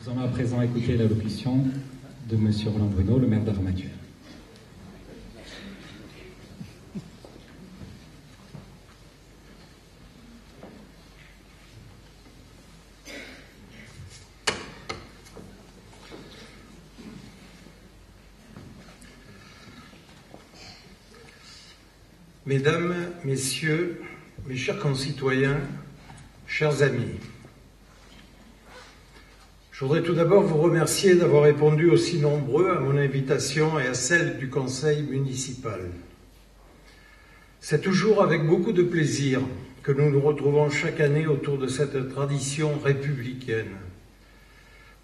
Nous allons à présent écouter l'allocution de M. Roland Bruno, le maire d'Armatuelle. Mesdames, Messieurs, mes chers concitoyens, chers amis, je voudrais tout d'abord vous remercier d'avoir répondu aussi nombreux à mon invitation et à celle du conseil municipal. C'est toujours avec beaucoup de plaisir que nous nous retrouvons chaque année autour de cette tradition républicaine.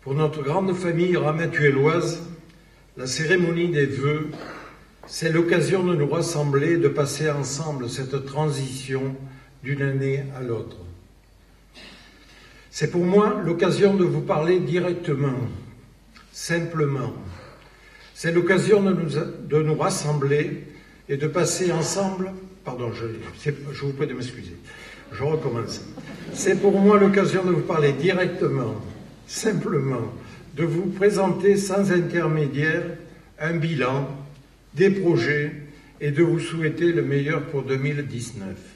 Pour notre grande famille ramatuelloise, la cérémonie des vœux, c'est l'occasion de nous rassembler et de passer ensemble cette transition d'une année à l'autre. C'est pour moi l'occasion de vous parler directement, simplement. C'est l'occasion de nous rassembler et de passer ensemble... Pardon, je vous prie de m'excuser. Je recommence. C'est pour moi l'occasion de vous parler directement, simplement, de vous présenter sans intermédiaire un bilan, des projets et de vous souhaiter le meilleur pour 2019.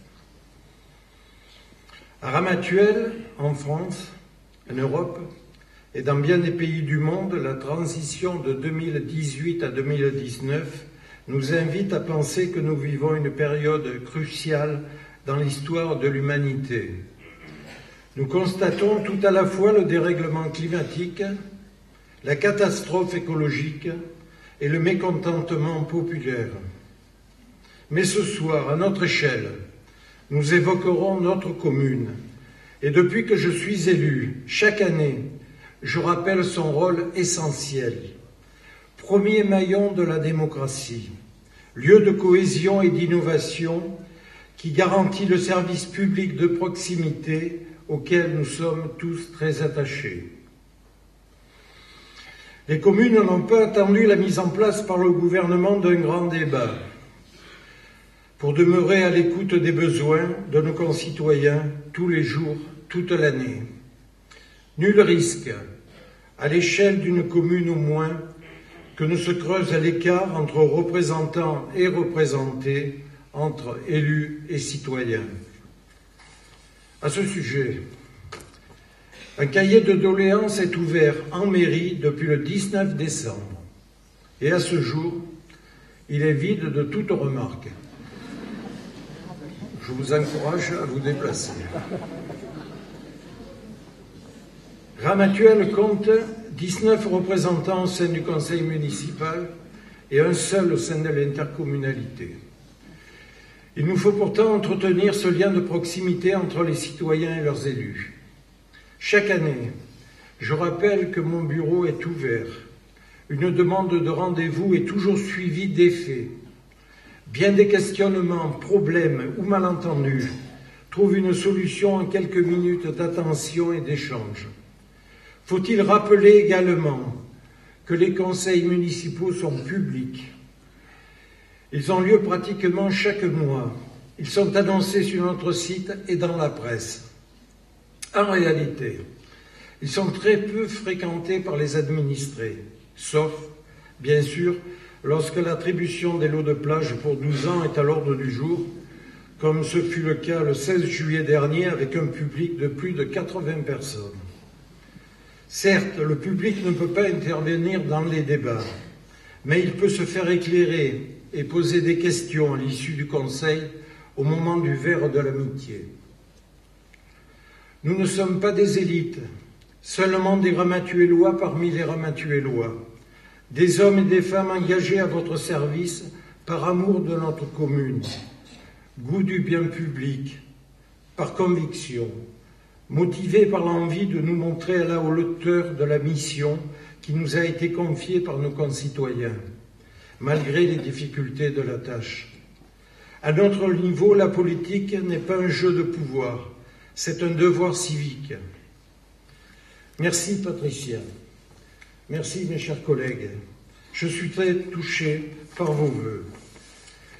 À Ramatuelle, en France, en Europe et dans bien des pays du monde, la transition de 2018 à 2019 nous invite à penser que nous vivons une période cruciale dans l'histoire de l'humanité. Nous constatons tout à la fois le dérèglement climatique, la catastrophe écologique et le mécontentement populaire. Mais ce soir, à notre échelle, nous évoquerons notre commune. Et depuis que je suis élu, chaque année, je rappelle son rôle essentiel. Premier maillon de la démocratie, lieu de cohésion et d'innovation qui garantit le service public de proximité auquel nous sommes tous très attachés. Les communes n'ont pas attendu la mise en place par le gouvernement d'un grand débat pour demeurer à l'écoute des besoins de nos concitoyens tous les jours, toute l'année. Nul risque, à l'échelle d'une commune au moins, que ne se creuse l'écart entre représentants et représentés, entre élus et citoyens. À ce sujet, un cahier de doléances est ouvert en mairie depuis le 19 décembre. Et à ce jour, il est vide de toute remarque. Je vous encourage à vous déplacer. Ramatuelle compte 19 représentants au sein du conseil municipal et un seul au sein de l'intercommunalité. Il nous faut pourtant entretenir ce lien de proximité entre les citoyens et leurs élus. Chaque année, je rappelle que mon bureau est ouvert. Une demande de rendez-vous est toujours suivie d'effets. Bien des questionnements, problèmes ou malentendus trouvent une solution en quelques minutes d'attention et d'échange. Faut-il rappeler également que les conseils municipaux sont publics? Ils ont lieu pratiquement chaque mois. Ils sont annoncés sur notre site et dans la presse. En réalité, ils sont très peu fréquentés par les administrés, sauf, bien sûr, lorsque l'attribution des lots de plage pour 12 ans est à l'ordre du jour, comme ce fut le cas le 16 juillet dernier avec un public de plus de 80 personnes. Certes, le public ne peut pas intervenir dans les débats, mais il peut se faire éclairer et poser des questions à l'issue du conseil au moment du verre de l'amitié. Nous ne sommes pas des élites, seulement des Ramatuellois parmi les Ramatuellois, des hommes et des femmes engagés à votre service par amour de notre commune, goût du bien public, par conviction, motivés par l'envie de nous montrer à la hauteur de la mission qui nous a été confiée par nos concitoyens, malgré les difficultés de la tâche. À notre niveau, la politique n'est pas un jeu de pouvoir, c'est un devoir civique. Merci Patricia. Merci mes chers collègues. Je suis très touché par vos vœux.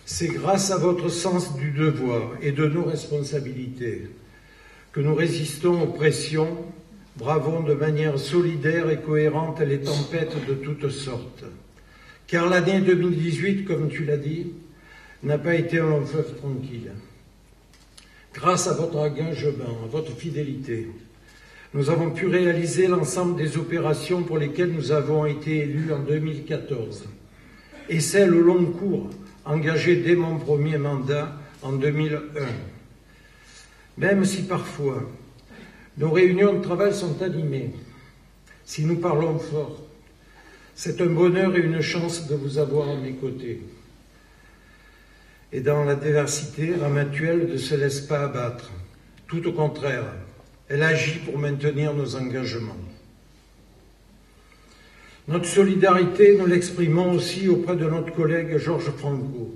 C'est grâce à votre sens du devoir et de nos responsabilités que nous résistons aux pressions, bravons de manière solidaire et cohérente les tempêtes de toutes sortes. Car l'année 2018, comme tu l'as dit, n'a pas été un long fleuve tranquille. Grâce à votre engagement, à votre fidélité, nous avons pu réaliser l'ensemble des opérations pour lesquelles nous avons été élus en 2014 et celles au long cours engagées dès mon premier mandat en 2001. Même si parfois nos réunions de travail sont animées, si nous parlons fort, c'est un bonheur et une chance de vous avoir à mes côtés. Et dans la diversité, Ramatuelle ne se laisse pas abattre. Tout au contraire, elle agit pour maintenir nos engagements. Notre solidarité, nous l'exprimons aussi auprès de notre collègue Georges Franco,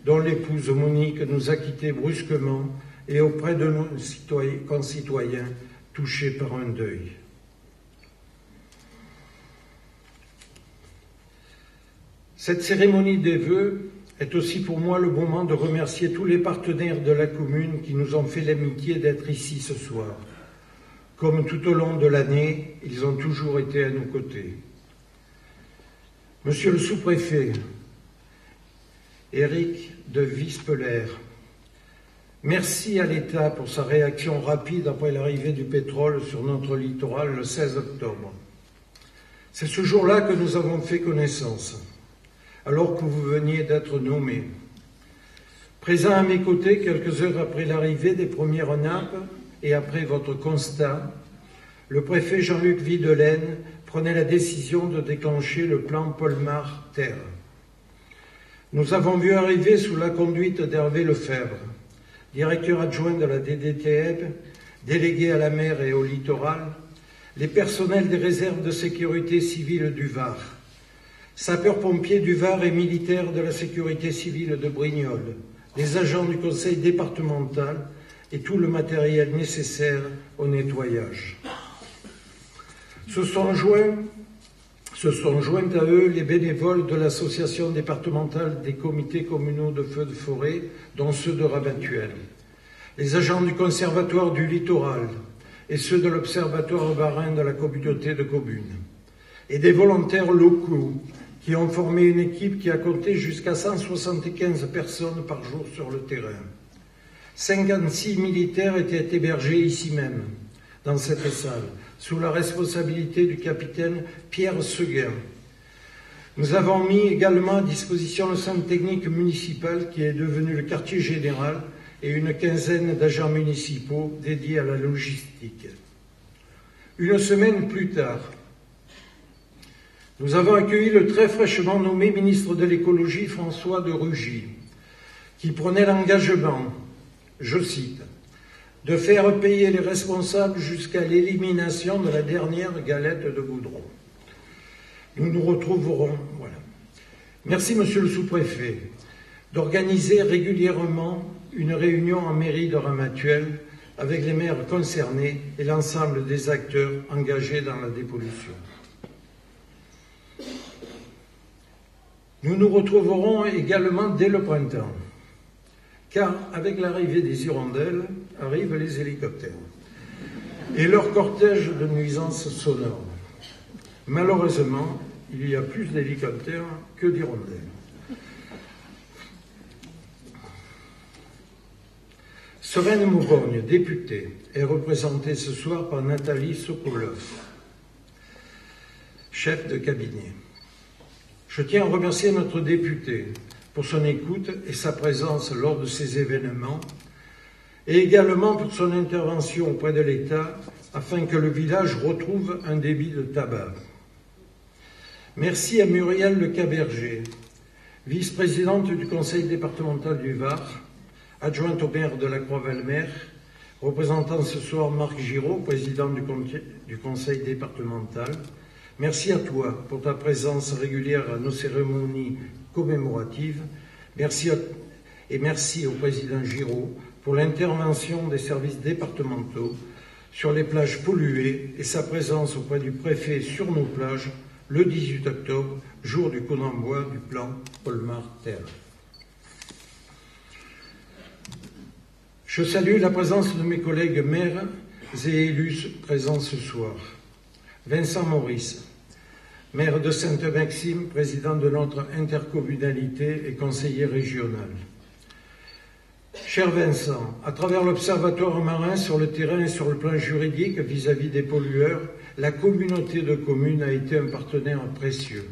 dont l'épouse Monique nous a quittés brusquement, et auprès de nos concitoyens touchés par un deuil. Cette cérémonie des vœux est aussi pour moi le moment de remercier tous les partenaires de la commune qui nous ont fait l'amitié d'être ici ce soir. Comme tout au long de l'année, ils ont toujours été à nos côtés. Monsieur le sous-préfet, Éric de Vispeler, merci à l'État pour sa réaction rapide après l'arrivée du pétrole sur notre littoral le 16 octobre. C'est ce jour-là que nous avons fait connaissance, alors que vous veniez d'être nommé. Présent à mes côtés quelques heures après l'arrivée des premières nappes et après votre constat, le préfet Jean-Luc Videlaine prenait la décision de déclencher le plan Polmar-Terre. Nous avons vu arriver sous la conduite d'Hervé Lefebvre, directeur adjoint de la DDTEB, délégué à la mer et au littoral, les personnels des réserves de sécurité civile du Var, sapeurs-pompiers du Var et militaires de la sécurité civile de Brignoles, les agents du conseil départemental et tout le matériel nécessaire au nettoyage. Se sont joints à eux les bénévoles de l'association départementale des comités communaux de feux de forêt, dont ceux de Ramatuelle, les agents du conservatoire du littoral et ceux de l'observatoire marin de la communauté de communes, et des volontaires locaux qui ont formé une équipe qui a compté jusqu'à 175 personnes par jour sur le terrain. 56 militaires étaient hébergés ici même, dans cette salle, sous la responsabilité du capitaine Pierre Seguin. Nous avons mis également à disposition le centre technique municipal qui est devenu le quartier général et une quinzaine d'agents municipaux dédiés à la logistique. Une semaine plus tard, nous avons accueilli le très fraîchement nommé ministre de l'écologie François de Rugy, qui prenait l'engagement, je cite, de faire payer les responsables jusqu'à l'élimination de la dernière galette de goudron. Nous nous retrouverons, voilà. Merci, monsieur le sous-préfet, d'organiser régulièrement une réunion en mairie de Ramatuelle avec les maires concernés et l'ensemble des acteurs engagés dans la dépollution. Nous nous retrouverons également dès le printemps, car avec l'arrivée des hirondelles arrivent les hélicoptères et leur cortège de nuisances sonores. Malheureusement, il y a plus d'hélicoptères que d'hirondelles. Serène Mourogne, députée, est représentée ce soir par Nathalie Sokolov, chef de cabinet. Je tiens à remercier notre députée pour son écoute et sa présence lors de ces événements, et également pour son intervention auprès de l'État afin que le village retrouve un débit de tabac. Merci à Muriel Le Caberger, vice-présidente du conseil départemental du Var, adjointe au maire de la Croix-Valmer, représentant ce soir Marc Giraud, président du conseil départemental. Merci à toi pour ta présence régulière à nos cérémonies commémoratives. Merci au président Giraud pour l'intervention des services départementaux sur les plages polluées et sa présence auprès du préfet sur nos plages le 18 octobre, jour du coup d'envoi du plan Polmar-Terre. Je salue la présence de mes collègues maires et élus présents ce soir. Vincent Maurice, maire de Sainte-Maxime, président de notre intercommunalité et conseiller régional. Cher Vincent, à travers l'Observatoire marin sur le terrain et sur le plan juridique vis-à-vis des pollueurs, la communauté de communes a été un partenaire précieux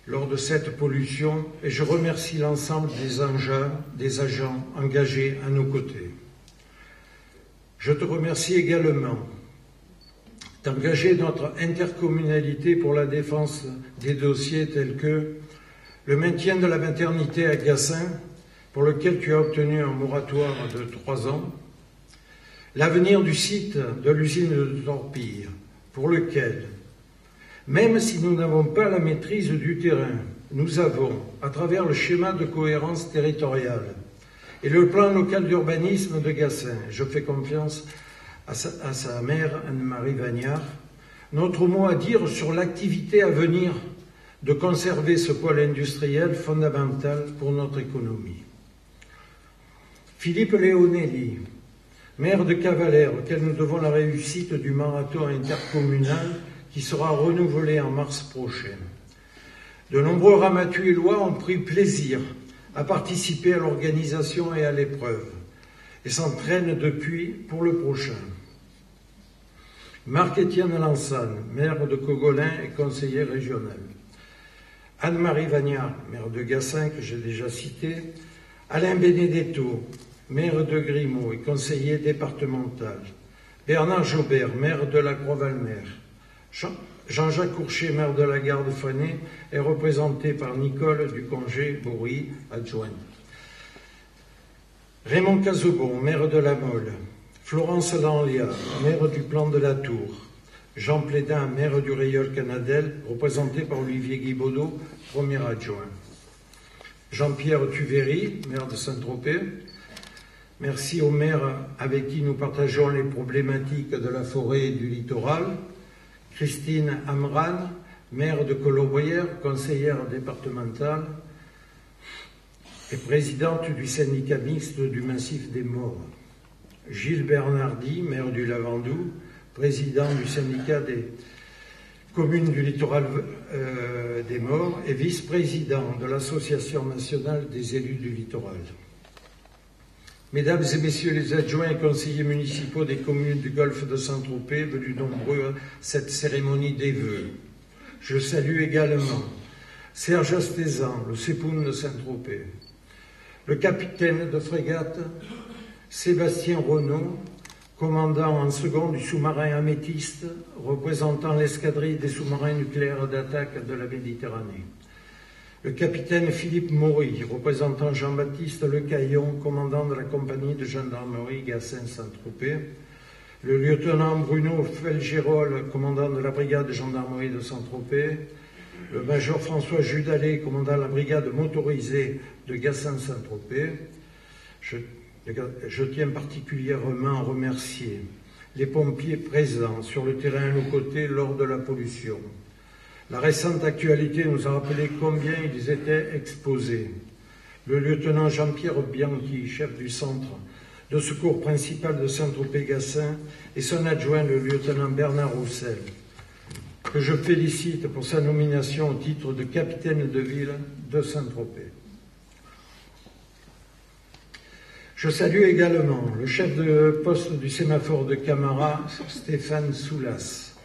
lors de cette pollution et je remercie l'ensemble des agents engagés à nos côtés. Je te remercie également d'engager notre intercommunalité pour la défense des dossiers tels que le maintien de la maternité à Gassin, pour lequel tu as obtenu un moratoire de 3 ans, l'avenir du site de l'usine de Torpille, pour lequel, même si nous n'avons pas la maîtrise du terrain, nous avons, à travers le schéma de cohérence territoriale et le plan local d'urbanisme de Gassin, je fais confiance à sa mère Anne-Marie Vagnard, notre mot à dire sur l'activité à venir de conserver ce pôle industriel fondamental pour notre économie. Philippe Léonelli, maire de Cavalère, auquel nous devons la réussite du marathon intercommunal qui sera renouvelé en mars prochain. De nombreux Ramatuélois ont pris plaisir à participer à l'organisation et à l'épreuve et s'entraînent depuis pour le prochain. Marc-Étienne Lansane, maire de Cogolin et conseiller régional. Anne-Marie Vagnard, maire de Gassin, que j'ai déjà cité. Alain Benedetto, maire de Grimaud et conseiller départemental. Bernard Jobert, maire de la Croix-Valmer. Jean-Jacques Courchet, maire de la Gare de Freinet, est représenté par Nicole Ducongé-Bourry, adjointe. Raymond Cazebon, maire de la Mole. Florence Lanlia, maire du Plan de la Tour. Jean Plédin, maire du Reilleul-Canadel, représenté par Olivier Guibaudot, premier adjoint. Jean-Pierre Tuvéry, maire de Saint-Tropez. Merci aux maires avec qui nous partageons les problématiques de la forêt et du littoral. Christine Amran, maire de Colobrières, conseillère départementale et présidente du syndicat mixte du Massif des Maures. Gilles Bernardi, maire du Lavandou, président du syndicat des communes du littoral des Maures et vice-président de l'Association nationale des élus du littoral. Mesdames et messieurs les adjoints et conseillers municipaux des communes du golfe de Saint-Tropez, venus nombreux à cette cérémonie des vœux. Je salue également Serge Astézan, le Sepoun de Saint-Tropez, le capitaine de frégate Sébastien Renaud, commandant en second du sous-marin Améthyste, représentant l'escadrille des sous-marins nucléaires d'attaque de la Méditerranée. Le capitaine Philippe Maury, représentant Jean-Baptiste Lecaillon, commandant de la compagnie de gendarmerie Gassin-Saint-Tropez. Le lieutenant Bruno Felgérol, commandant de la brigade de gendarmerie de Saint-Tropez. Le major François Judalet, commandant de la brigade motorisée de Gassin-Saint-Tropez. Je tiens particulièrement à remercier les pompiers présents sur le terrain à nos côtés lors de la pollution. La récente actualité nous a rappelé combien ils étaient exposés. Le lieutenant Jean-Pierre Bianchi, chef du centre de secours principal de Saint-Tropez-Gassin, et son adjoint, le lieutenant Bernard Roussel, que je félicite pour sa nomination au titre de capitaine de ville de Saint-Tropez. Je salue également le chef de poste du sémaphore de Camara, Stéphane Soulas,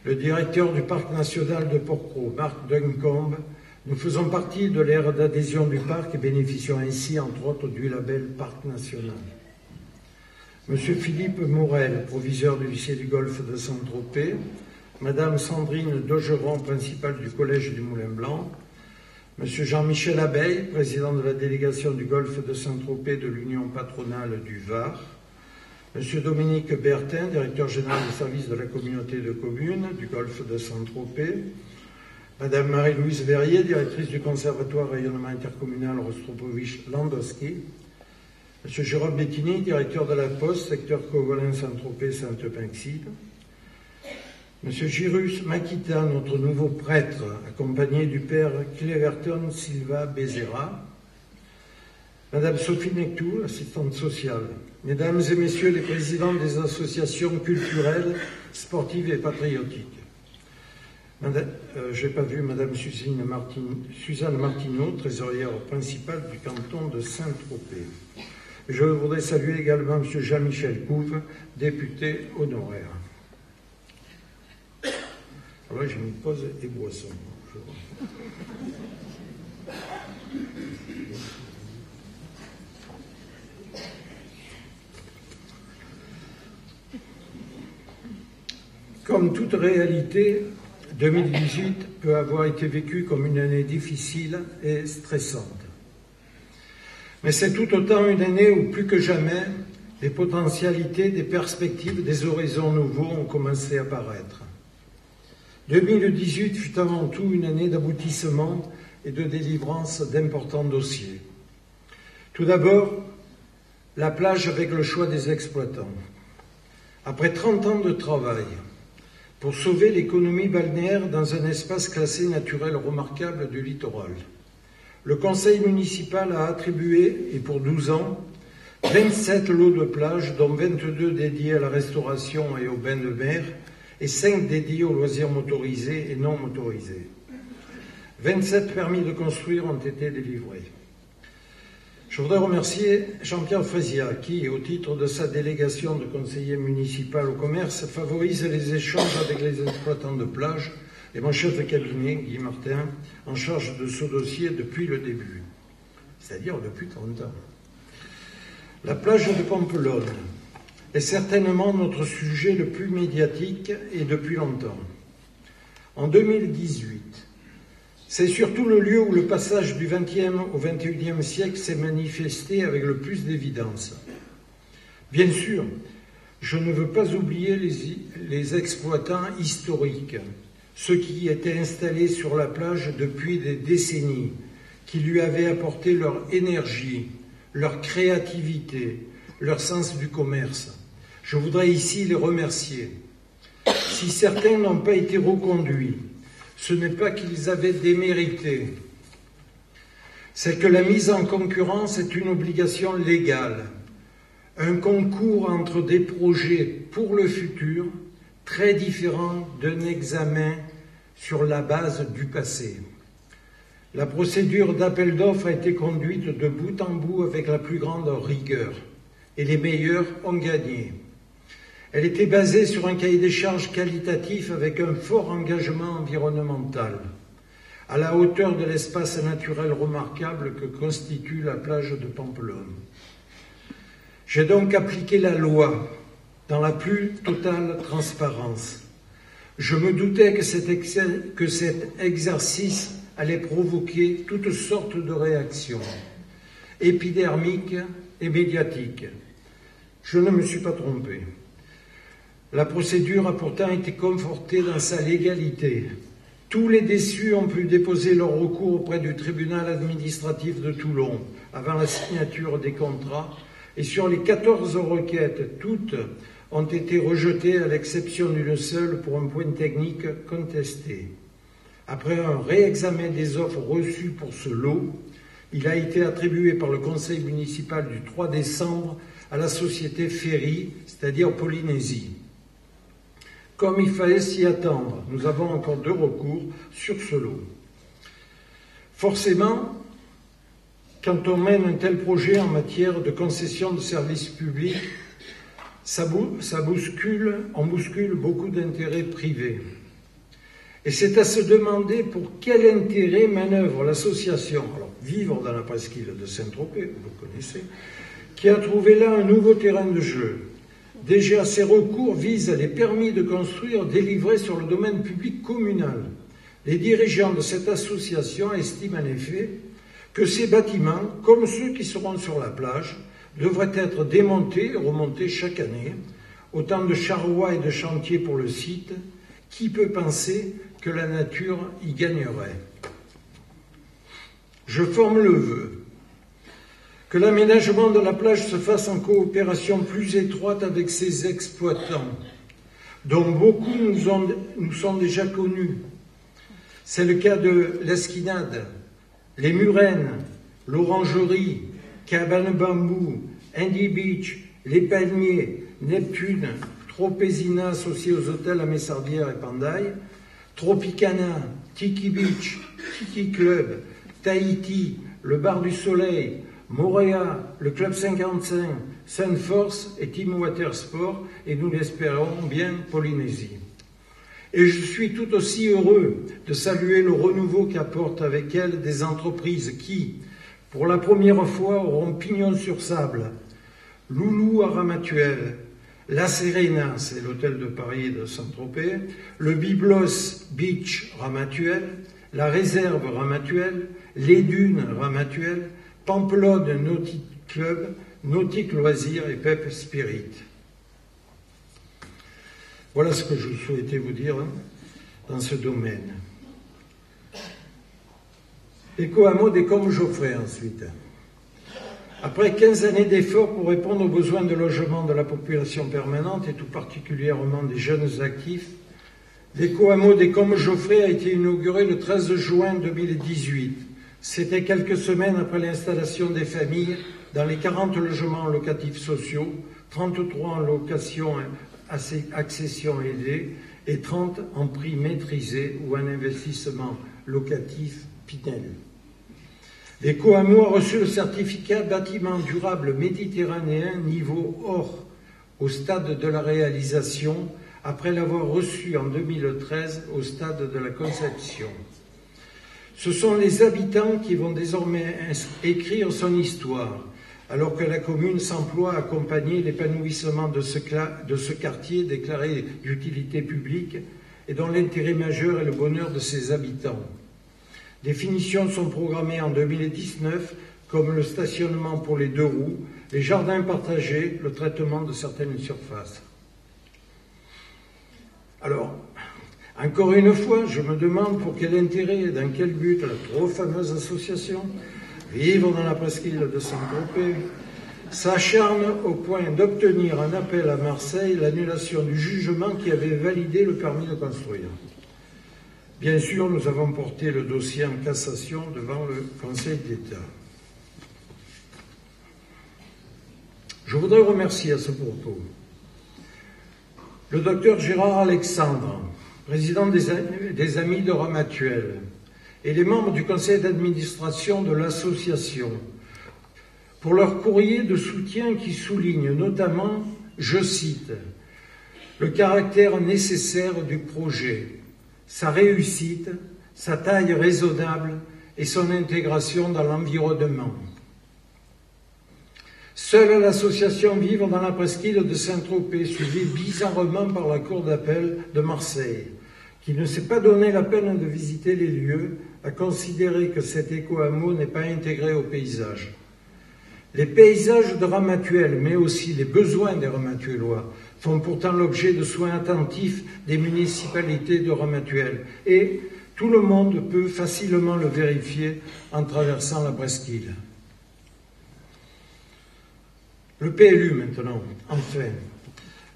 le directeur du parc national de Porquerolles, Marc Duncombe. Nous faisons partie de l'ère d'adhésion du parc et bénéficions ainsi, entre autres, du label Parc national. Monsieur Philippe Morel, proviseur du lycée du Golfe de Saint-Tropez. Madame Sandrine Dogeron, principale du collège du Moulin Blanc. Monsieur Jean-Michel Abeille, président de la délégation du Golfe de Saint-Tropez de l'Union patronale du Var. Monsieur Dominique Bertin, directeur général des services de la communauté de communes du Golfe de Saint-Tropez. Madame Marie-Louise Verrier, directrice du Conservatoire rayonnement intercommunal Rostropovich-Landowski. Monsieur Jérôme Bettini, directeur de la Poste, secteur Cogolin-Saint-Tropez-Sainte-Maxime. Monsieur Gyrus Makita, notre nouveau prêtre, accompagné du père Cleverton Silva Bezerra. Madame Sophie Nectou, assistante sociale. Mesdames et Messieurs les présidents des associations culturelles, sportives et patriotiques, je n'ai pas vu Madame Suzanne Martineau, trésorière principale du canton de Saint-Tropez. Je voudrais saluer également M. Jean-Michel Couve, député honoraire. Alors là, j'ai mis pause et boisson. Comme toute réalité, 2018 peut avoir été vécue comme une année difficile et stressante. Mais c'est tout autant une année où, plus que jamais, des potentialités, des perspectives, des horizons nouveaux ont commencé à apparaître. 2018 fut avant tout une année d'aboutissement et de délivrance d'importants dossiers. Tout d'abord, la plage avec le choix des exploitants. Après 30 ans de travail, pour sauver l'économie balnéaire dans un espace classé naturel remarquable du littoral, le conseil municipal a attribué, et pour 12 ans, 27 lots de plage, dont 22 dédiés à la restauration et aux bains de mer, et 5 dédiés aux loisirs motorisés et non motorisés. 27 permis de construire ont été délivrés. Je voudrais remercier Jean-Pierre Frésia qui, au titre de sa délégation de conseiller municipal au commerce, favorise les échanges avec les exploitants de plage et mon chef de cabinet, Guy Martin, en charge de ce dossier depuis le début, c'est-à-dire depuis 30 ans. La plage de Pampelonne est certainement notre sujet le plus médiatique et depuis longtemps. En 2018, c'est surtout le lieu où le passage du XXe au XXIe siècle s'est manifesté avec le plus d'évidence. Bien sûr, je ne veux pas oublier les exploitants historiques, ceux qui étaient installés sur la plage depuis des décennies, qui lui avaient apporté leur énergie, leur créativité, leur sens du commerce. Je voudrais ici les remercier. Si certains n'ont pas été reconduits, ce n'est pas qu'ils avaient démérité, c'est que la mise en concurrence est une obligation légale, un concours entre des projets pour le futur très différents d'un examen sur la base du passé. La procédure d'appel d'offres a été conduite de bout en bout avec la plus grande rigueur, et les meilleurs ont gagné. Elle était basée sur un cahier des charges qualitatif avec un fort engagement environnemental, à la hauteur de l'espace naturel remarquable que constitue la plage de Pampelonne. J'ai donc appliqué la loi dans la plus totale transparence. Je me doutais que cet exercice allait provoquer toutes sortes de réactions, épidermiques et médiatiques. Je ne me suis pas trompé. La procédure a pourtant été confortée dans sa légalité. Tous les déçus ont pu déposer leur recours auprès du tribunal administratif de Toulon avant la signature des contrats, et sur les 14 requêtes, toutes ont été rejetées à l'exception d'une seule pour un point technique contesté. Après un réexamen des offres reçues pour ce lot, il a été attribué par le conseil municipal du 3 décembre à la société Ferry, c'est-à-dire Polynésie. Comme il fallait s'y attendre, nous avons encore 2 recours sur ce lot. Forcément, quand on mène un tel projet en matière de concession de services publics, on bouscule beaucoup d'intérêts privés. Et c'est à se demander pour quel intérêt manœuvre l'association, alors Vivre dans la presqu'île de Saint-Tropez, vous connaissez, qui a trouvé là un nouveau terrain de jeu. Déjà, ces recours visent les permis de construire délivrés sur le domaine public communal. Les dirigeants de cette association estiment en effet que ces bâtiments, comme ceux qui seront sur la plage, devraient être démontés et remontés chaque année. Autant de charrois et de chantiers pour le site. Qui peut penser que la nature y gagnerait? Je forme le vœu que l'aménagement de la plage se fasse en coopération plus étroite avec ses exploitants, dont beaucoup nous sont déjà connus. C'est le cas de l'Esquinade, les Murennes, l'Orangerie, Cabane Bambou, Andy Beach les palmiers Neptune, Tropezina associés aux hôtels à Messardière et Pandaye, Tropicana, Tiki Beach, Tiki Club, Tahiti, le Bar du Soleil, Moréa, le Club 55, Sunforce et Team Watersport, et nous l'espérons bien Polynésie. Et je suis tout aussi heureux de saluer le renouveau qu'apportent avec elle des entreprises qui, pour la première fois, auront pignon sur sable. Loulou à Ramatuelle, La Serena, c'est l'hôtel de Paris de Saint-Tropez, le Byblos Beach Ramatuelle, la Réserve Ramatuelle, les Dunes Ramatuelle, Pamplonne Nautique Club, Nautique Loisirs et Pep Spirit. Voilà ce que je souhaitais vous dire dans ce domaine. Éco-hameau des Combes Geoffrey ensuite. Après 15 années d'efforts pour répondre aux besoins de logement de la population permanente et tout particulièrement des jeunes actifs, l'éco-hameau des Combes Geoffrey a été inauguré le 13 juin 2018. C'était quelques semaines après l'installation des familles dans les 40 logements locatifs sociaux, 33 en location accession aidée et 30 en prix maîtrisé ou en investissement locatif Pinel. L'éco-hameau a reçu le certificat bâtiment durable méditerranéen niveau or au stade de la réalisation, après l'avoir reçu en 2013 au stade de la conception. Ce sont les habitants qui vont désormais écrire son histoire, alors que la commune s'emploie à accompagner l'épanouissement de ce quartier déclaré d'utilité publique et dont l'intérêt majeur est le bonheur de ses habitants. Des finitions sont programmées en 2019, comme le stationnement pour les 2 roues, les jardins partagés, le traitement de certaines surfaces. Alors, encore une fois, je me demande pour quel intérêt et dans quel but la trop fameuse association Vivre dans la presqu'île de Saint-Tropez s'acharne au point d'obtenir un appel à Marseille l'annulation du jugement qui avait validé le permis de construire. Bien sûr, nous avons porté le dossier en cassation devant le Conseil d'État. Je voudrais remercier à ce propos le docteur Gérard Alexandre, président des Amis de Ramatuelle, et les membres du conseil d'administration de l'association, pour leur courrier de soutien qui souligne notamment, je cite, le caractère nécessaire du projet, sa réussite, sa taille raisonnable et son intégration dans l'environnement. Seule l'association Vivre dans la presqu'île de Saint-Tropez, suivie bizarrement par la cour d'appel de Marseille, qui ne s'est pas donné la peine de visiter les lieux, a considéré que cet éco-hameau n'est pas intégré au paysage. Les paysages de Ramatuelle, mais aussi les besoins des Ramatuellois, font pourtant l'objet de soins attentifs des municipalités de Ramatuelle, et tout le monde peut facilement le vérifier en traversant la presqu'île. Le PLU maintenant, enfin.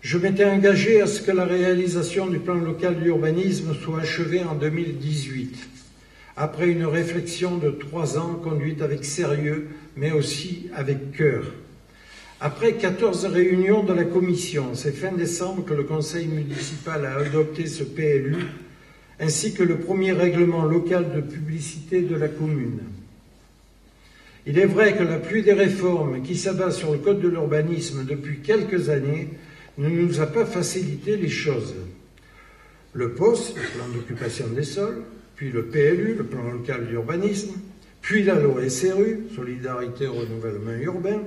Je m'étais engagé à ce que la réalisation du plan local d'urbanisme soit achevée en 2018, après une réflexion de 3 ans conduite avec sérieux, mais aussi avec cœur. Après 14 réunions de la commission, c'est fin décembre que le conseil municipal a adopté ce PLU, ainsi que le premier règlement local de publicité de la commune. Il est vrai que la pluie des réformes qui s'abat sur le code de l'urbanisme depuis quelques années ne nous a pas facilité les choses. Le POS, le plan d'occupation des sols, puis le PLU, le plan local d'urbanisme, puis la loi SRU, Solidarité Renouvellement Urbain,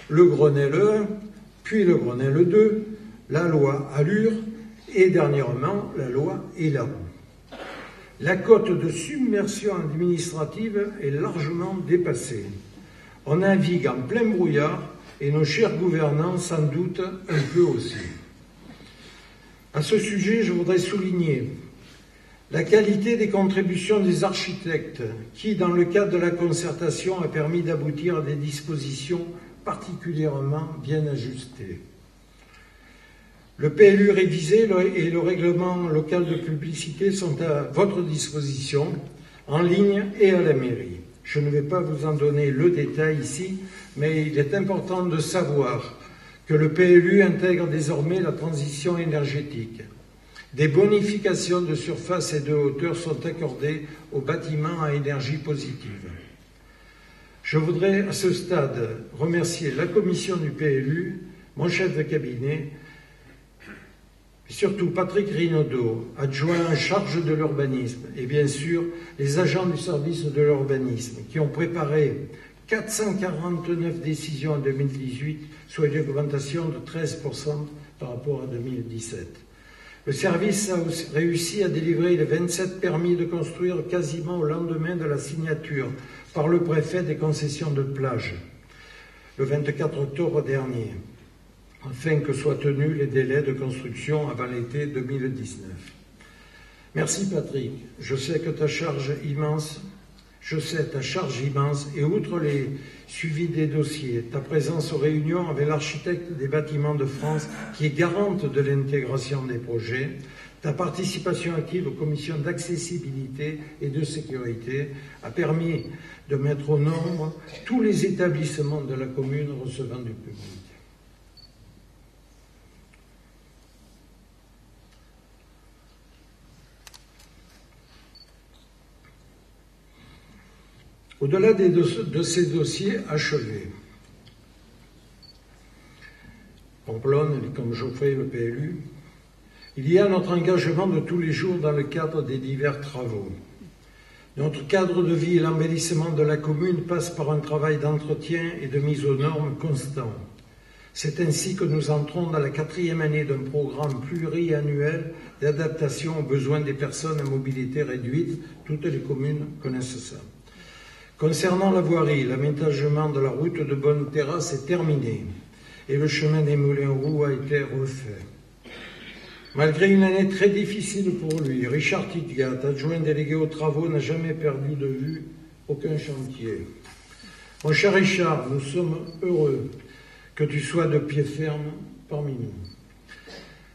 le Grenelle 1, puis le Grenelle 2, la loi Allure et dernièrement la loi Elan. La cote de submersion administrative est largement dépassée. On navigue en plein brouillard et nos chers gouvernants s'en doutent un peu aussi. À ce sujet, je voudrais souligner la qualité des contributions des architectes qui, dans le cadre de la concertation, a permis d'aboutir à des dispositions particulièrement bien ajustées. Le PLU révisé et le règlement local de publicité sont à votre disposition, en ligne et à la mairie. Je ne vais pas vous en donner le détail ici, mais il est important de savoir que le PLU intègre désormais la transition énergétique. Des bonifications de surface et de hauteur sont accordées aux bâtiments à énergie positive. Je voudrais à ce stade remercier la commission du PLU, mon chef de cabinet, et surtout Patrick Rinaudot, adjoint en charge de l'urbanisme, et bien sûr les agents du service de l'urbanisme, qui ont préparé 449 décisions en 2018, soit une augmentation de 13% par rapport à 2017. Le service a aussi réussi à délivrer les 27 permis de construire quasiment au lendemain de la signature par le préfet des concessions de plage, le 24 octobre dernier, afin que soient tenus les délais de construction avant l'été 2019. Merci Patrick, je sais ta charge immense et outre les suivis des dossiers, ta présence aux réunions avec l'architecte des bâtiments de France qui est garante de l'intégration des projets, ta participation active aux commissions d'accessibilité et de sécurité a permis de mettre au nombre tous les établissements de la commune recevant du public. Au-delà de ces dossiers achevés, Pamplonne, comme Geoffrey, le PLU, il y a notre engagement de tous les jours dans le cadre des divers travaux. Notre cadre de vie et l'embellissement de la commune passent par un travail d'entretien et de mise aux normes constant. C'est ainsi que nous entrons dans la 4e année d'un programme pluriannuel d'adaptation aux besoins des personnes à mobilité réduite. Toutes les communes connaissent ça. Concernant la voirie, l'aménagement de la route de Bonne-Terrasse est terminé et le chemin des Moulins-Roux a été refait. Malgré une année très difficile pour lui, Richard Tidgat, adjoint délégué aux travaux, n'a jamais perdu de vue aucun chantier. Mon cher Richard, nous sommes heureux que tu sois de pied ferme parmi nous.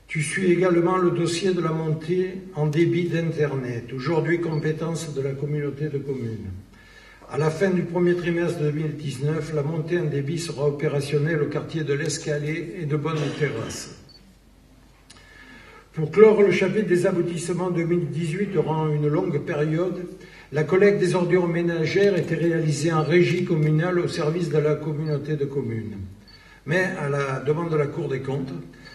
Tu suis également le dossier de la montée en débit d'Internet, aujourd'hui compétence de la communauté de communes. À la fin du premier trimestre 2019, la montée en débit sera opérationnelle au quartier de l'Escalier et de Bonne-Terrasse. Pour clore le chapitre des aboutissements 2018 durant une longue période, la collecte des ordures ménagères était réalisée en régie communale au service de la communauté de communes. Mais à la demande de la Cour des comptes,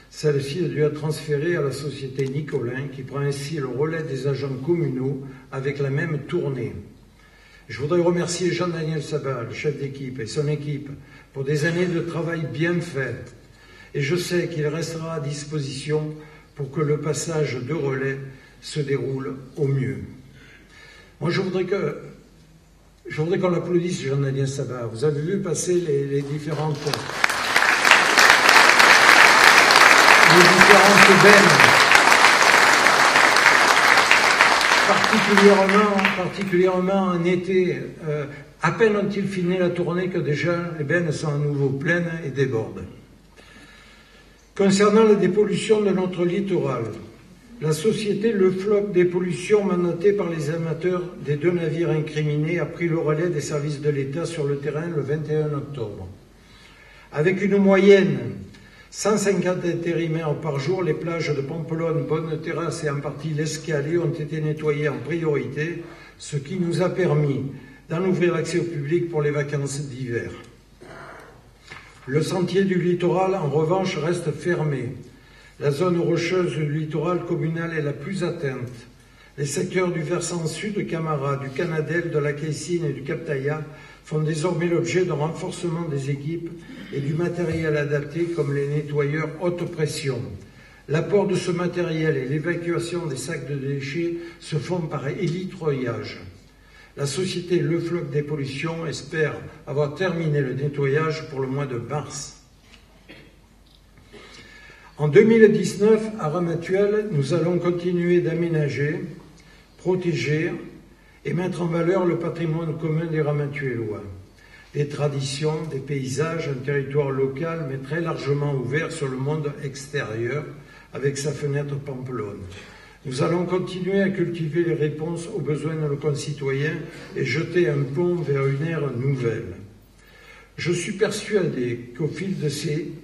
celle-ci a dû être transférée à la société Nicolin, qui prend ainsi le relais des agents communaux avec la même tournée. Je voudrais remercier Jean-Daniel Sabat, le chef d'équipe, et son équipe pour des années de travail bien fait. Et je sais qu'il restera à disposition pour que le passage de relais se déroule au mieux. Moi, je voudrais qu'on applaudisse Jean-Daniel Sabat. Vous avez vu passer les différentes bennes. Particulièrement en été, à peine ont-ils fini la tournée que déjà les bennes sont à nouveau pleines et débordent. Concernant la dépollution de notre littoral, la société Le Floc Dépollution, mandatée par les amateurs des 2 navires incriminés, a pris le relais des services de l'État sur le terrain le 21 octobre. Avec une moyenne 150 intérimaires par jour, les plages de Pamplonne, Bonne-Terrasse et en partie l'Escalier ont été nettoyées en priorité, ce qui nous a permis d'en ouvrir l'accès au public pour les vacances d'hiver. Le sentier du littoral, en revanche, reste fermé. La zone rocheuse du littoral communal est la plus atteinte. Les secteurs du versant sud de Camara, du Canadel, de la Caissine et du Cap Taillat font désormais l'objet d'un renforcement des équipes et du matériel adapté comme les nettoyeurs haute pression. L'apport de ce matériel et l'évacuation des sacs de déchets se font par hélitreuillage. La société Le Floc Dépollution espère avoir terminé le nettoyage pour le mois de mars. En 2019, à Ramatuelle, nous allons continuer d'aménager, protéger et mettre en valeur le patrimoine commun des Ramatuellois. Des traditions, des paysages, un territoire local, mais très largement ouvert sur le monde extérieur, avec sa fenêtre Pamplonne. Nous allons continuer à cultiver les réponses aux besoins de nos concitoyens et jeter un pont vers une ère nouvelle. Je suis persuadé qu'au fil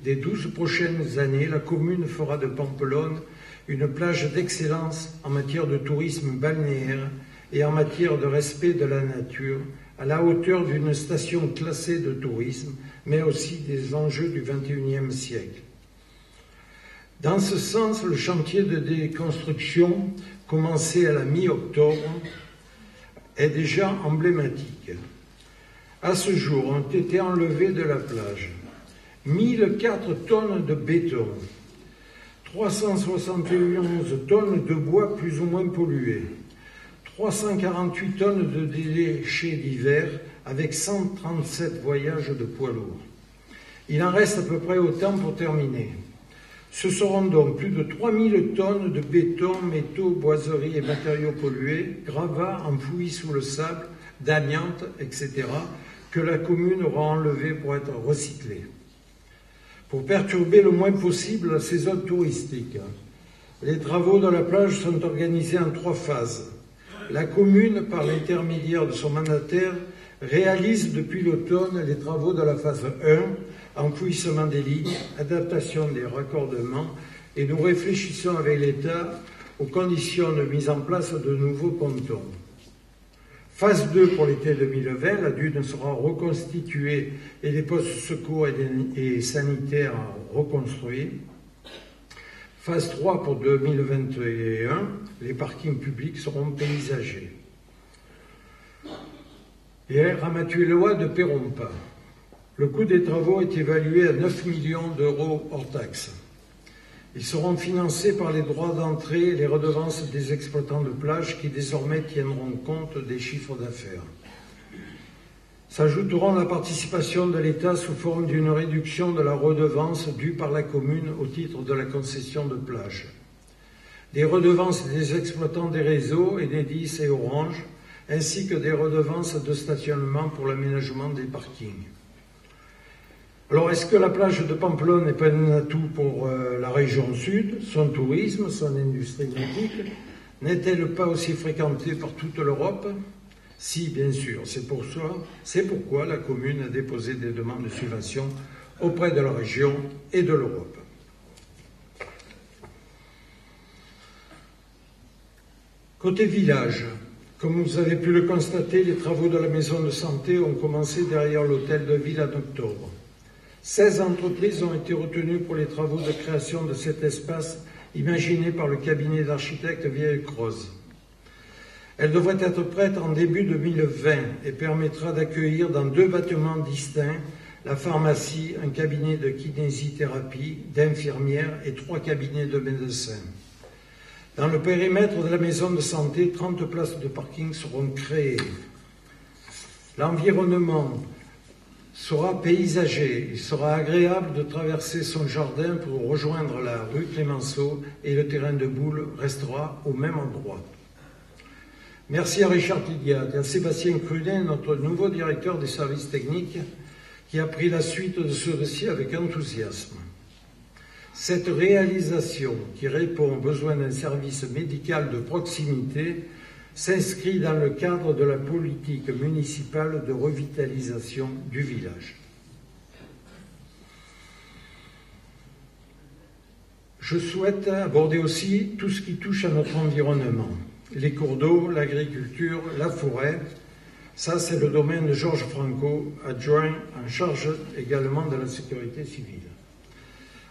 des 12 prochaines années, la commune fera de Pampelonne une plage d'excellence en matière de tourisme balnéaire et en matière de respect de la nature, à la hauteur d'une station classée de tourisme, mais aussi des enjeux du XXIe siècle. Dans ce sens, le chantier de déconstruction, commencé à la mi-octobre, est déjà emblématique. À ce jour, ont été enlevées de la plage 1004 tonnes de béton, 371 tonnes de bois plus ou moins pollués, 348 tonnes de déchets divers avec 137 voyages de poids lourds. Il en reste à peu près autant pour terminer. Ce seront donc plus de 3000 tonnes de béton, métaux, boiseries et matériaux pollués, gravats enfouis sous le sable, d'amiante, etc., que la commune aura enlevés pour être recyclés. Pour perturber le moins possible la saison touristique, les travaux de la plage sont organisés en 3 phases. La commune, par l'intermédiaire de son mandataire, réalise depuis l'automne les travaux de la phase 1, enfouissement des lignes, adaptation des raccordements, et nous réfléchissons avec l'État aux conditions de mise en place de nouveaux pontons. Phase 2 pour l'été 2020, la dune sera reconstituée et les postes secours et sanitaires reconstruits. Phase 3 pour 2021, les parkings publics seront paysagés. Et Ramatuélois de Pérompa. Le coût des travaux est évalué à 9 millions d'euros hors taxes. Ils seront financés par les droits d'entrée et les redevances des exploitants de plage qui désormais tiendront compte des chiffres d'affaires. S'ajouteront la participation de l'État sous forme d'une réduction de la redevance due par la commune au titre de la concession de plage. Des redevances des exploitants des réseaux Enedis et Orange, ainsi que des redevances de stationnement pour l'aménagement des parkings. Alors, est-ce que la plage de Pampelonne n'est pas un atout pour la région sud, son tourisme, son industrie nautique? N'est-elle pas aussi fréquentée par toute l'Europe? Si, bien sûr. C'est pourquoi la commune a déposé des demandes de subvention auprès de la région et de l'Europe. Côté village, comme vous avez pu le constater, les travaux de la maison de santé ont commencé derrière l'hôtel de ville en octobre. 16 entreprises ont été retenues pour les travaux de création de cet espace imaginé par le cabinet d'architecte Vieille-Croze. Elle devrait être prête en début 2020 et permettra d'accueillir dans 2 bâtiments distincts la pharmacie, un cabinet de kinésithérapie, d'infirmières et 3 cabinets de médecins. Dans le périmètre de la maison de santé, 30 places de parking seront créées. L'environnement sera paysager. Il sera agréable de traverser son jardin pour rejoindre la rue Clémenceau et le terrain de boule restera au même endroit. Merci à Richard Tidiat et à Sébastien Crudet, notre nouveau directeur des services techniques, qui a pris la suite de ce dossier avec enthousiasme. Cette réalisation, qui répond aux besoins d'un service médical de proximité, s'inscrit dans le cadre de la politique municipale de revitalisation du village. Je souhaite aborder aussi tout ce qui touche à notre environnement. Les cours d'eau, l'agriculture, la forêt. Ça, c'est le domaine de Georges Franco, adjoint en charge également de la sécurité civile.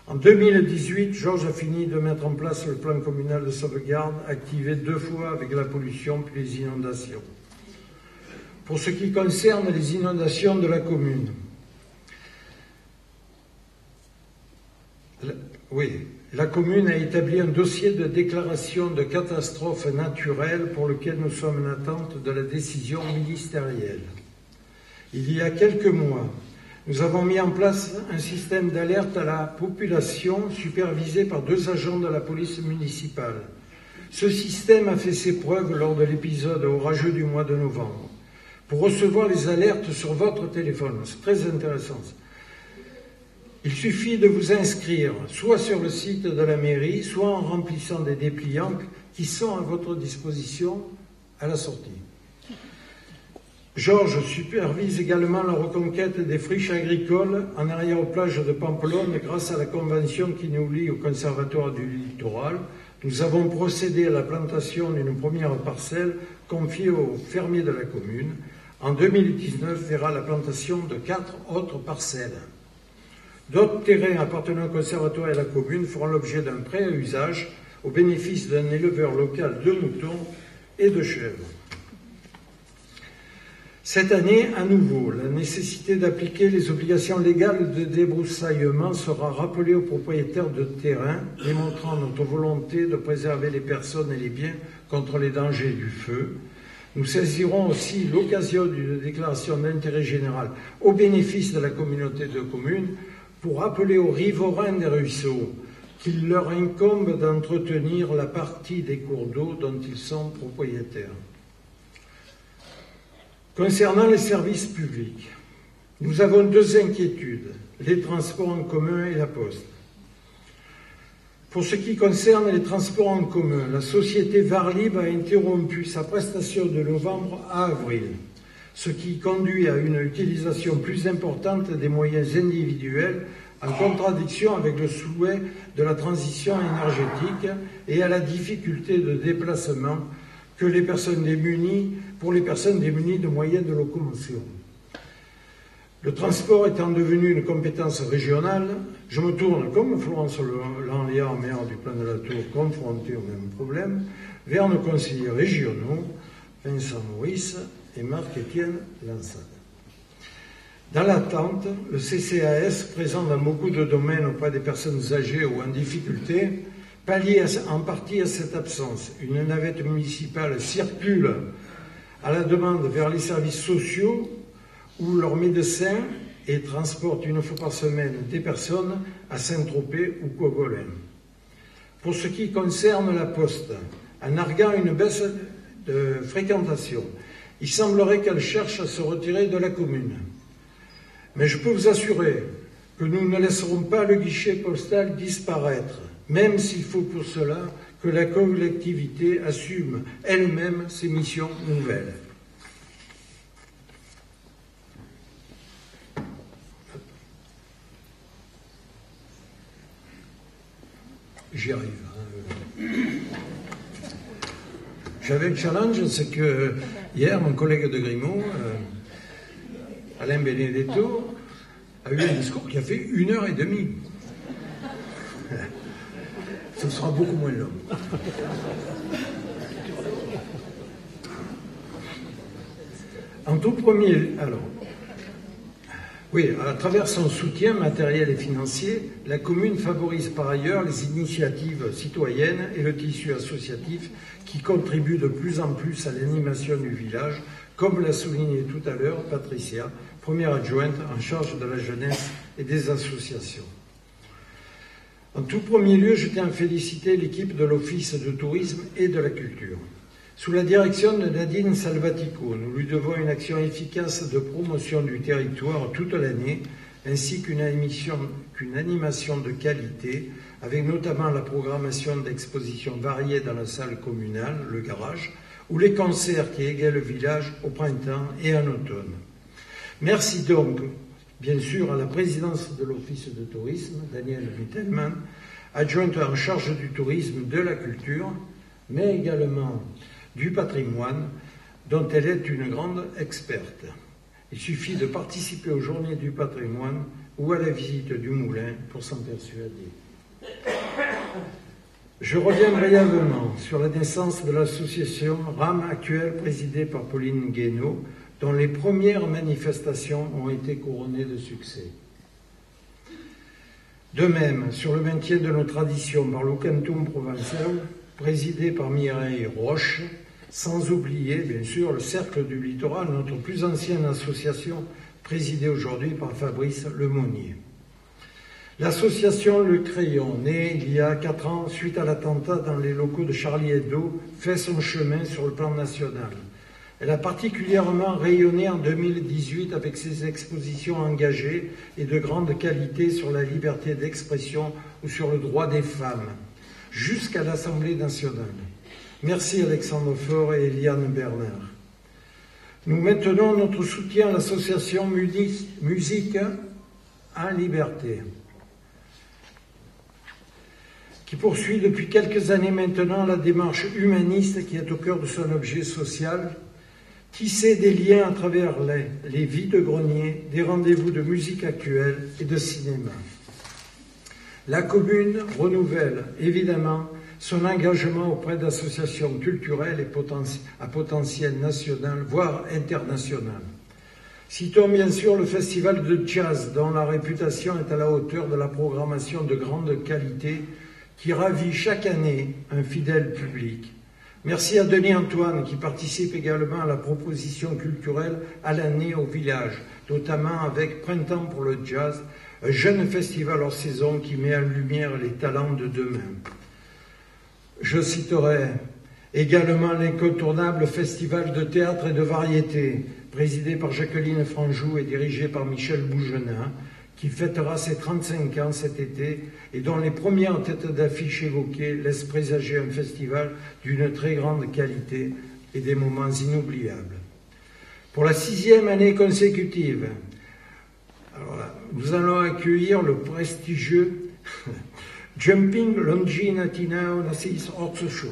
En 2018, Georges a fini de mettre en place le plan communal de sauvegarde, activé 2 fois avec la pollution puis les inondations. Pour ce qui concerne les inondations de la commune, la commune a établi un dossier de déclaration de catastrophe naturelle pour lequel nous sommes en attente de la décision ministérielle. Il y a quelques mois, nous avons mis en place un système d'alerte à la population supervisé par 2 agents de la police municipale. Ce système a fait ses preuves lors de l'épisode orageux du mois de novembre. Pour recevoir les alertes sur votre téléphone, c'est très intéressant. Il suffit de vous inscrire soit sur le site de la mairie, soit en remplissant des dépliants qui sont à votre disposition à la sortie. Georges supervise également la reconquête des friches agricoles en arrière-plage de Pampelonne grâce à la convention qui nous lie au Conservatoire du littoral. Nous avons procédé à la plantation d'une première parcelle confiée aux fermiers de la commune. En 2019, verra la plantation de 4 autres parcelles. D'autres terrains appartenant au Conservatoire et à la commune feront l'objet d'un prêt à usage au bénéfice d'un éleveur local de moutons et de chèvres. Cette année, à nouveau, la nécessité d'appliquer les obligations légales de débroussaillement sera rappelée aux propriétaires de terrain, démontrant notre volonté de préserver les personnes et les biens contre les dangers du feu. Nous saisirons aussi l'occasion d'une déclaration d'intérêt général au bénéfice de la communauté de communes pour rappeler aux riverains des ruisseaux qu'il leur incombe d'entretenir la partie des cours d'eau dont ils sont propriétaires. Concernant les services publics, nous avons 2 inquiétudes, les transports en commun et la poste. Pour ce qui concerne les transports en commun, la société Varlib a interrompu sa prestation de novembre à avril, ce qui conduit à une utilisation plus importante des moyens individuels en contradiction avec le souhait de la transition énergétique et à la difficulté de déplacement pour les personnes démunies de moyens de locomotion. Le transport étant devenu une compétence régionale, je me tourne, comme Florence Lanliard, maire du Plan de la Tour, confronté au même problème, vers nos conseillers régionaux, Vincent Maurice et Marc-Étienne Lansade. Dans l'attente, le CCAS, présent dans beaucoup de domaines auprès des personnes âgées ou en difficulté, pallie en partie à cette absence. Une navette municipale circule à la demande vers les services sociaux ou leurs médecins et transporte 1 fois par semaine des personnes à Saint-Tropez ou Cogolin. Pour ce qui concerne la poste, en arguant une baisse de fréquentation, il semblerait qu'elle cherche à se retirer de la commune. Mais je peux vous assurer que nous ne laisserons pas le guichet postal disparaître, même s'il faut pour cela que la collectivité assume elle-même ses missions nouvelles. J'y arrive. J'avais un challenge, c'est que hier, mon collègue de Grimaud, Alain Benedetto, a eu un discours qui a fait 1h30. Ce sera beaucoup moins long. En tout premier, à travers son soutien matériel et financier, la commune favorise par ailleurs les initiatives citoyennes et le tissu associatif qui contribuent de plus en plus à l'animation du village, comme l'a souligné tout à l'heure Patricia, première adjointe en charge de la jeunesse et des associations. En tout premier lieu, je tiens à féliciter l'équipe de l'Office de tourisme et de la culture. Sous la direction de Nadine Salvatico, nous lui devons une action efficace de promotion du territoire toute l'année, ainsi qu'une animation de qualité, avec notamment la programmation d'expositions variées dans la salle communale, le garage, ou les concerts qui égayent le village au printemps et en automne. Merci donc, bien sûr, à la présidence de l'Office de tourisme, Danielle Mittelman, adjointe en charge du tourisme, de la culture, mais également du patrimoine, dont elle est une grande experte. Il suffit de participer aux Journées du patrimoine ou à la visite du moulin pour s'en persuader. Je reviens brièvement sur la naissance de l'association RAM actuelle présidée par Pauline Guénaud, dont les premières manifestations ont été couronnées de succès. De même, sur le maintien de nos traditions par l'Ocantum provençal, présidé par Mireille Roche, sans oublier, bien sûr, le Cercle du Littoral, notre plus ancienne association, présidée aujourd'hui par Fabrice Lemonnier. L'association Le Crayon, née il y a 4 ans suite à l'attentat dans les locaux de Charlie Hebdo, fait son chemin sur le plan national. Elle a particulièrement rayonné en 2018 avec ses expositions engagées et de grande qualité sur la liberté d'expression ou sur le droit des femmes, jusqu'à l'Assemblée nationale. Merci Alexandre Faure et Eliane Bernard. Nous maintenons notre soutien à l'association Musique en Liberté, qui poursuit depuis quelques années maintenant la démarche humaniste qui est au cœur de son objet social, tisser des liens à travers les vides-greniers, des rendez-vous de musique actuelle et de cinéma. La commune renouvelle évidemment son engagement auprès d'associations culturelles et à potentiel national, voire international. Citons bien sûr le festival de jazz, dont la réputation est à la hauteur de la programmation de grande qualité qui ravit chaque année un fidèle public. Merci à Denis Antoine qui participe également à la proposition culturelle à l'année au village, notamment avec Printemps pour le jazz, un jeune festival hors saison qui met en lumière les talents de demain. Je citerai également l'incontournable festival de théâtre et de variété, présidé par Jacqueline Franjou et dirigé par Michel Bougenin, qui fêtera ses 35 ans cet été et dont les premières têtes d'affiche évoquées laissent présager un festival d'une très grande qualité et des moments inoubliables. Pour la 6e année consécutive, nous allons accueillir le prestigieux Jumping Longina Tinao Nassis Horse Show.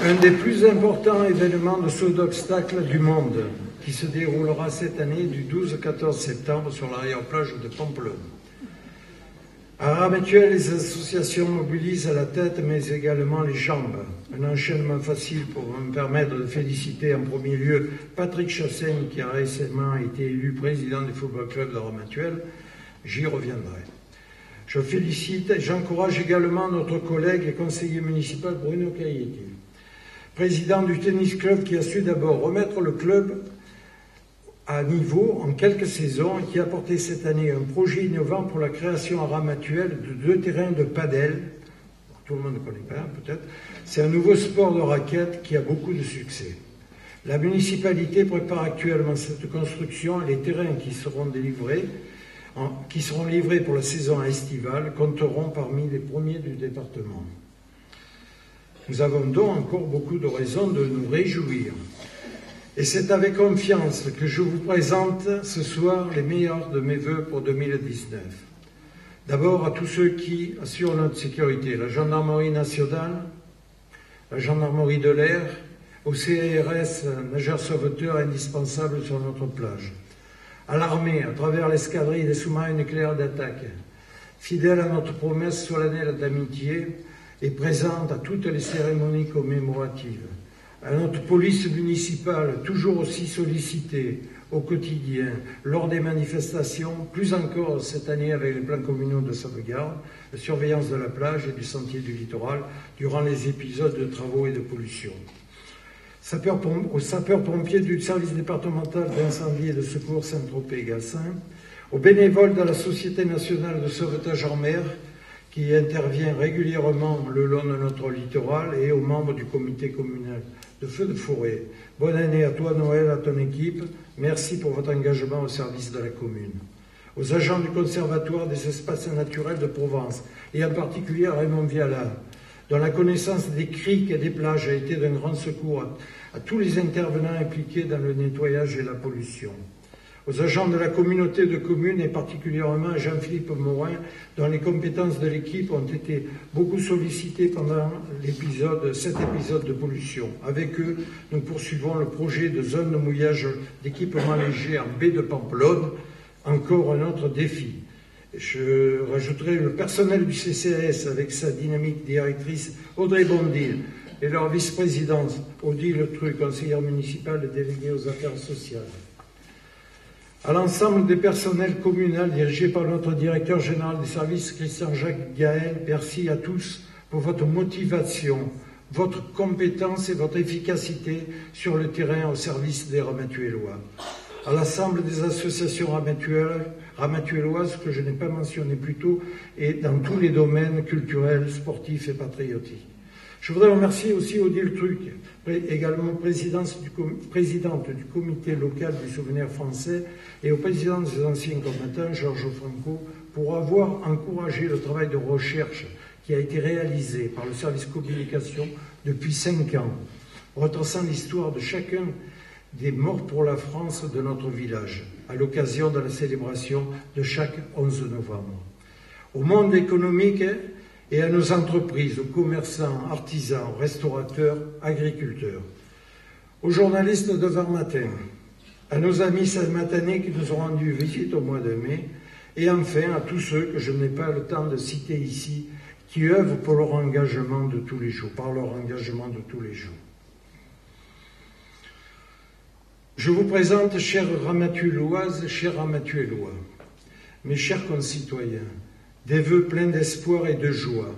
Un des plus importants événements de saut d'obstacles du monde, qui se déroulera cette année du 12 au 14 septembre sur l'arrière-plage de Pampelonne. À Ramatuelle, les associations mobilisent à la tête, mais également les jambes. Un enchaînement facile pour me permettre de féliciter en premier lieu Patrick Chassaigne, qui a récemment été élu président du Football Club de Ramatuelle. J'y reviendrai. Je félicite et j'encourage également notre collègue et conseiller municipal Bruno Cailletti, président du tennis club, qui a su d'abord remettre le club à niveau en quelques saisons et qui a porté cette année un projet innovant pour la création à Ramatuelle de 2 terrains de padel. Tout le monde ne connaît pas, peut-être. C'est un nouveau sport de raquette qui a beaucoup de succès. La municipalité prépare actuellement cette construction et les terrains qui seront livrés pour la saison estivale compteront parmi les premiers du département. Nous avons donc encore beaucoup de raisons de nous réjouir. Et c'est avec confiance que je vous présente ce soir les meilleurs de mes vœux pour 2019. D'abord à tous ceux qui assurent notre sécurité, la gendarmerie nationale, la gendarmerie de l'air, au CRS, nageurs sauveteurs indispensables sur notre plage, à l'armée, à travers l'escadrille des sous-marins nucléaires d'attaque, fidèle à notre promesse solennelle d'amitié et présente à toutes les cérémonies commémoratives, à notre police municipale, toujours aussi sollicitée au quotidien, lors des manifestations, plus encore cette année avec les plans communaux de sauvegarde, la surveillance de la plage et du sentier du littoral, durant les épisodes de travaux et de pollution. Aux sapeurs-pompiers du service départemental d'incendie et de secours Saint-Tropez-Gassin, aux bénévoles de la Société nationale de sauvetage en mer, qui intervient régulièrement le long de notre littoral, et aux membres du comité communal de feux de forêt. Bonne année à toi, Noël, à ton équipe. Merci pour votre engagement au service de la commune. Aux agents du Conservatoire des espaces naturels de Provence, et en particulier à Raymond Viala, dont la connaissance des criques et des plages a été d'un grand secours à tous les intervenants impliqués dans le nettoyage et la pollution. Aux agents de la communauté de communes et particulièrement à Jean-Philippe Morin, dont les compétences de l'équipe ont été beaucoup sollicitées pendant cet épisode de pollution. Avec eux, nous poursuivons le projet de zone de mouillage d'équipements légers en baie de Pampelonne, encore un autre défi. Je rajouterai le personnel du CCAS avec sa dynamique directrice Audrey Bondil et leur vice-présidente Odile Tru, conseillère municipale et déléguée aux affaires sociales. À l'ensemble des personnels communaux dirigés par notre directeur général des services, Christian-Jacques Gaël, merci à tous pour votre motivation, votre compétence et votre efficacité sur le terrain au service des Ramatuellois. À l'ensemble des associations ramatuelloises que je n'ai pas mentionnées plus tôt et dans tous les domaines culturels, sportifs et patriotiques. Je voudrais remercier aussi Odile Truc, également présidente du comité local du souvenir français, et au président des anciens combattants, Georges Franco, pour avoir encouragé le travail de recherche qui a été réalisé par le service communication depuis 5 ans, retraçant l'histoire de chacun des morts pour la France de notre village, à l'occasion de la célébration de chaque 11 novembre. Au monde économique et à nos entreprises, aux commerçants, artisans, restaurateurs, agriculteurs, aux journalistes de Var Matin, à nos amis salmatanais qui nous ont rendu visite au mois de mai, et enfin à tous ceux que je n'ai pas le temps de citer ici, qui œuvrent pour leur engagement de tous les jours, par leur engagement de tous les jours. Je vous présente, chers Ramatuelloises, chers Ramatuellois, mes chers concitoyens, des vœux pleins d'espoir et de joie.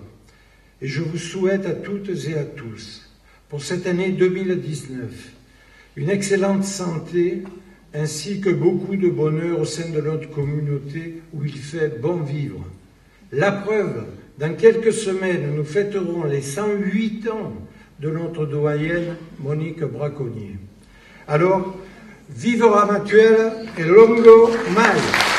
Et je vous souhaite à toutes et à tous, pour cette année 2019, une excellente santé ainsi que beaucoup de bonheur au sein de notre communauté où il fait bon vivre. La preuve, dans quelques semaines, nous fêterons les 108 ans de notre doyenne Monique Braconnier. Alors, vive Ramatuelle et longo mai!